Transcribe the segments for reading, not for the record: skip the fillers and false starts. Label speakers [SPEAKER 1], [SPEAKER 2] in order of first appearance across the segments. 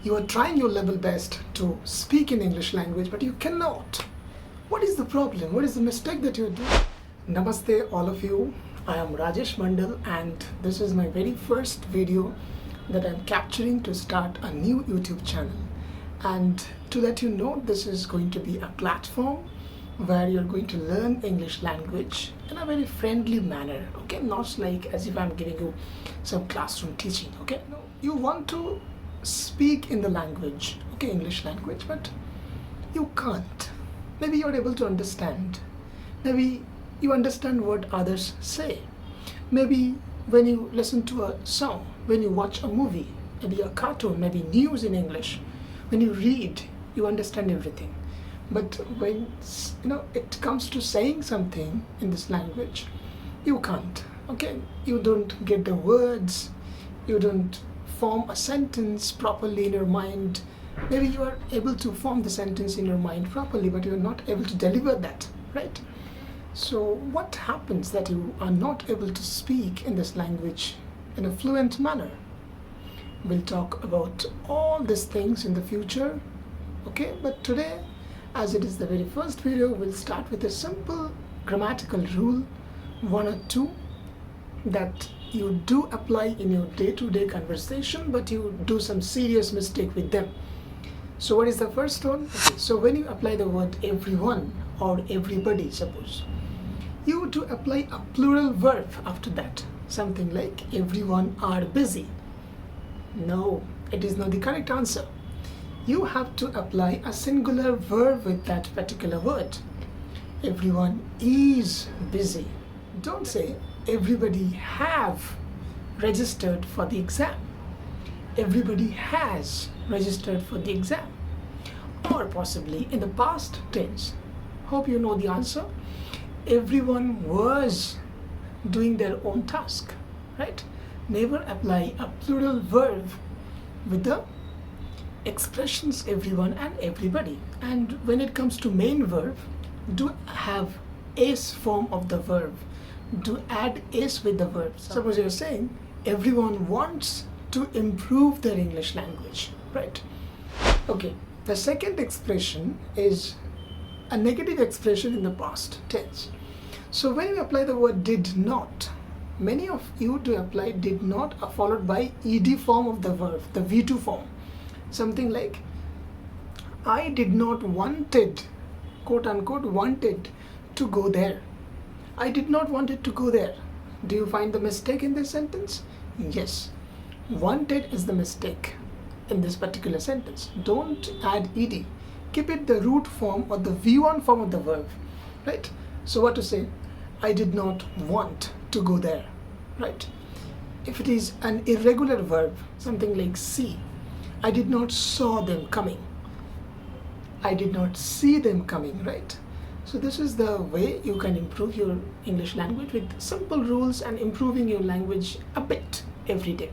[SPEAKER 1] You are trying your level best to speak in English language, but you cannot. What is the problem? What is the mistake that you're doing? Namaste, all of you. I am Rajesh Mandal, and this is my very first video that I'm capturing to start a new YouTube channel. And to let you know, this is going to be a platform where you're going to learn English language in a very friendly manner, okay? Not like as if I'm giving you some classroom teaching, okay? No, you want to speak in the language, okay, English language, but you can't. Maybe you're able to understand. Maybe you understand what others say. Maybe when you listen to a song, when you watch a movie, maybe a cartoon, maybe news in English, when you read, you understand everything. But when it comes to saying something in this language, you can't. Okay, you don't get the words, you don't form a sentence properly in your mind. Maybe you are able to form the sentence in your mind properly, but you are not able to deliver that, right? So what happens that you are not able to speak in this language in a fluent manner? We'll talk about all these things in the future, okay? But today, as it is the very first video, we'll start with a simple grammatical rule, one or two, that you do apply in your day-to-day conversation, but you do some serious mistake with them. So what is the first one? Okay, so when you apply the word everyone or everybody, suppose, you do apply a plural verb after that. Something like everyone are busy. No, it is not the correct answer. You have to apply a singular verb with that particular word. Everyone is busy. Don't say everybody have registered for the exam. Everybody has registered for the exam. Or possibly in the past tense. Hope you know the answer. Everyone was doing their own task, right? Never apply a plural verb with the expressions everyone and everybody. And when it comes to main verb, do have is form of the verb. Do add is with the verb. Suppose you're saying everyone wants to improve their English language, right? Okay, the second expression is a negative expression in the past tense. So when you apply the word did not, many of you do apply did not followed by ed form of the verb, the V2 form. Something like, I did not wanted, quote unquote, wanted to go there. I did not want it to go there. Do you find the mistake in this sentence? Yes. Wanted is the mistake in this particular sentence. Don't add ed. Keep it the root form or the V1 form of the verb, right? So what to say? I did not want to go there, right? If it is an irregular verb, something like see, I did not saw them coming. I did not see them coming, right? So this is the way you can improve your English language with simple rules and improving your language a bit every day.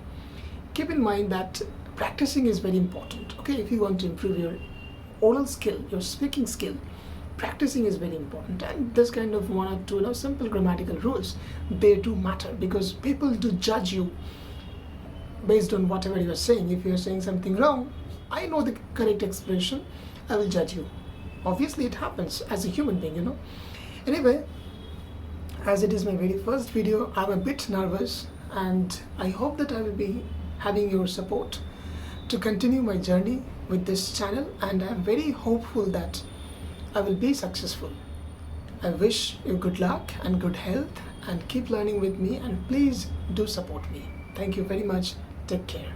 [SPEAKER 1] Keep in mind that practicing is very important, okay? If you want to improve your oral skill, your speaking skill, practicing is very important. And this kind of one or two simple grammatical rules, they do matter because people do judge you based on whatever you are saying. If you are saying something wrong, I know the correct expression, I will judge you. Obviously it happens as a human being, Anyway, as it is my very first video, I'm a bit nervous, and I hope that I will be having your support to continue my journey with this channel, and I'm very hopeful that I will be successful. I wish you good luck and good health, and keep learning with me, and please do support me. Thank you very much. Take care.